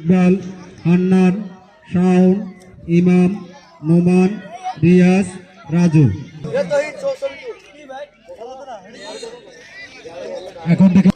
ইকবাল, হান্নান, শাওন, ইমাম, নোমান, রিয়াজ, রাজু। এখন থেকে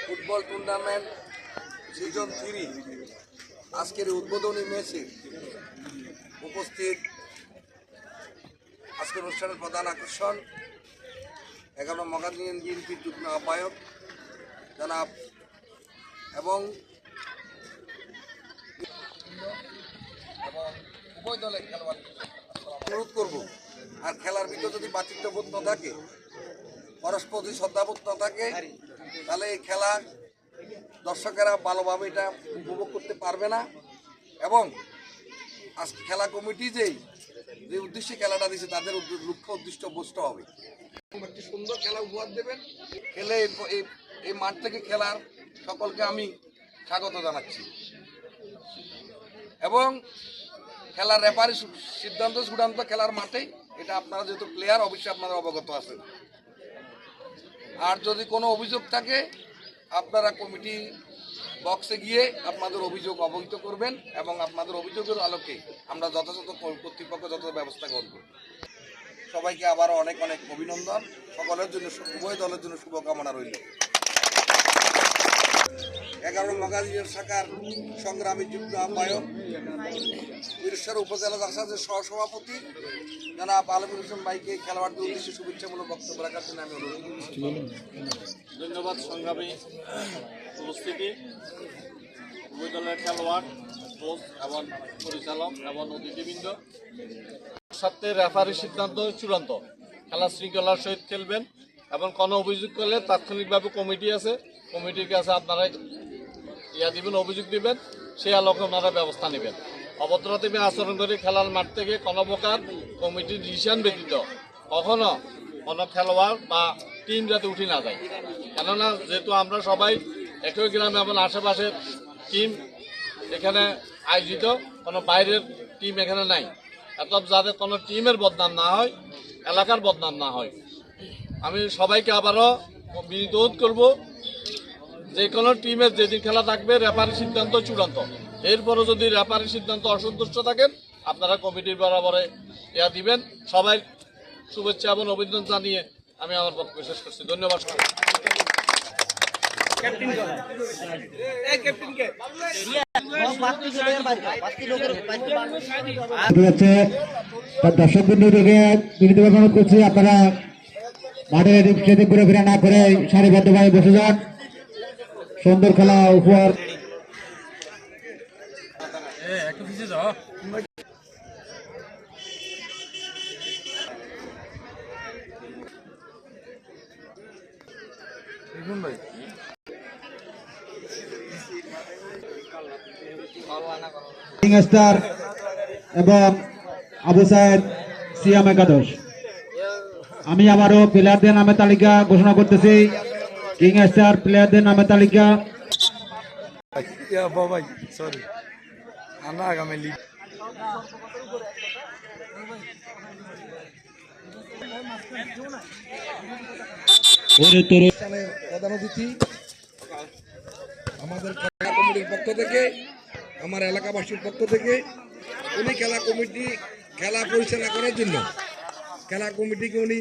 ফুটবল টুর্নামেন্ট সিজন 3 আজকের উদ্বোধনী ম্যাচে উপস্থিত আজকের অনুষ্ঠানের প্রধান আকর্ষণ 11 মগাদ ইউনিয়ন বিএনপির যুগ্ম আহ্বায়ক জনাব এবং উভয় দলের খেলোয়াড় অনুরোধ করব, আর খেলার ভিতরে যদি বাতৃত্ববোধ না থাকে, পরস্পর যদি শ্রদ্ধাবোধ না থাকে, তাহলে এই খেলা দর্শকেরা ভালোভাবে এটা উপভোগ করতে পারবে না। এবং আজকে খেলা কমিটি যে উদ্দেশ্যে খেলাটা দিয়েছে তাদের লক্ষ্য উদ্দিষ্ট বস্তু হবে। একটি সুন্দর খেলা উপহার দেবেন। খেলে এই মাঠ থেকে খেলার সকলকে আমি স্বাগত জানাচ্ছি এবং খেলার রেফারি সিদ্ধান্ত চূড়ান্ত খেলার মাঠেই, এটা আপনারা যেহেতু প্লেয়ার অবশ্যই আপনারা অবগত আছেন। আর যদি কোনো অভিযোগ থাকে আপনারা কমিটি বক্সে গিয়ে আপনাদের অভিযোগ অবহিত করবেন এবং আপনাদের অভিযোগের আলোকে আমরা যথাযথ কর্তৃপক্ষ যথাযথ ব্যবস্থা করব। সবাইকে আবারও অনেক অনেক অভিনন্দন। সকলের জন্য, উভয় দলের জন্য শুভকামনা রইল। 11 মগাদ ইউনিয়ন শাখার সংগ্রামী যুগ্ম আহ্বায়ক, বীরেশ্বর উপজেলা জাসাদের সহসভাপতি জনাব আলমুল হোসেন ভাইকে খেলোয়াড়দের উদ্দেশ্যে শুভেচ্ছামূলক বক্তব্য রাখার জন্য আমি অনুরোধ করছি। ধন্যবাদ। সংগ্রামী উপস্থিতি, উভয় দলের খেলোয়াড়, কোচ এবং পরিচালক এবং অতিথিবৃন্দ, সাথে রেফারি সিদ্ধান্ত চূড়ান্ত। খেলা শৃঙ্খলার সহিত খেলবেন এবং কোনো অভিযোগ করলে তাৎক্ষণিকভাবে কমিটি আছে, কমিটির কাছে আপনারা দিবেন, অভিযোগ দিবেন, সেই আলোকে ওনারা ব্যবস্থা নেবেন। অভদ্রতামী আচরণ করে খেলার মাঠ থেকে কোনো প্রকার কমিটির ডিসিশন ব্যতীত কখনো কোনো খেলোয়াড় বা টিম যাতে উঠে না যায়। কেননা যেহেতু আমরা সবাই একই গ্রামে এবং আশেপাশের টিম এখানে আয়োজিত, কোনো বাইরের টিম এখানে নাই, অর্থাৎ যাতে কোনো টিমের বদনাম না হয়, এলাকার বদনাম না হয়। আমি সবাইকে আবারও বিনীত অনুরোধ করব, যে কোনো টিমের যেদিন খেলা থাকবে রেফারি সিদ্ধান্ত চূড়ান্ত। এরপরও যদি রেফারি সিদ্ধান্ত অসন্তুষ্ট থাকেন আপনারা কমিটির বরাবরে দিবেন। সবাই শুভেচ্ছা এবং অভিনন্দন জানিয়ে আমি আমার বক্তব্য শেষ করছি। ধন্যবাদ। দর্শক বিন্দুকে বিনীতভাবে অনুরোধ করছি, আপনারা মাঠের সেদিক ঘুরে ফিরে না করে সারিবদ্ধভাবে বসে যান। সুন্দর খেলা উপহার। কিং স্টার এবং আবু সাইদ সিয়াম একাদশ। আমি আবারও প্লেয়ারদের নামের তালিকা ঘোষণা করতেছি। কিং স্টার প্লেয়ারদের নামের তালিকা: প্রধান অতিথি আমাদের খেলা কমিটির পক্ষ থেকে, আমার এলাকাবাসীর পক্ষ থেকে, উনি খেলা পরিচালনা করার জন্য খেলা কমিটিকে উনি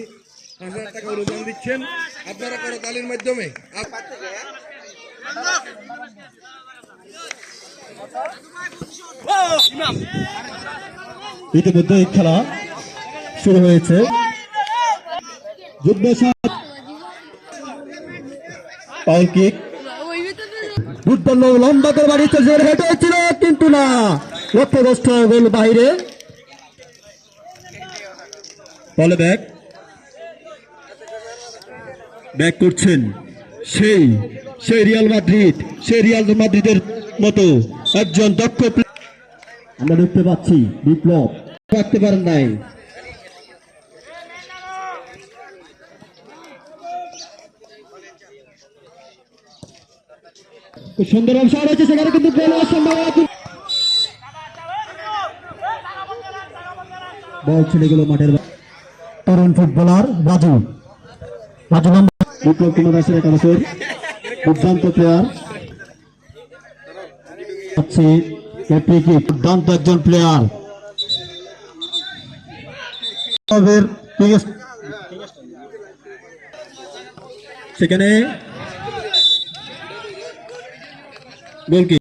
5,000 টাকা অনুদান দিচ্ছেন। আপনারা করো তালির মাধ্যমে। ইতিমধ্যে খেলা শুরু হয়েছে। যুদ্ধ পাউল কিক, দুর্দান্ত লম্বা করে বাড়ি চলছে, হেঁটে হচ্ছিল কিন্তু না, লক্ষ্যগ্রস্ত গোল বাইরে। বলে ব্যাক করছেন সেই রিয়াল মাদ্রিদের মতো একজন দক্ষ আমরা দেখতে পাচ্ছি। বিপ্লব রাখতে পারেন নাই। খুব সুন্দর অবসর হয়েছে, সেখানে কিন্তু গোল হওয়ার সম্ভাবনা। বল ছেড়ে গেল মাঠের তরুণ ফুটবলার রাজু বিপ্লব কুমার দাসের একাদশের দুর্দান্ত প্লেয়ার। দুর্দান্ত একজন প্লেয়ার। সেখানে গোলকি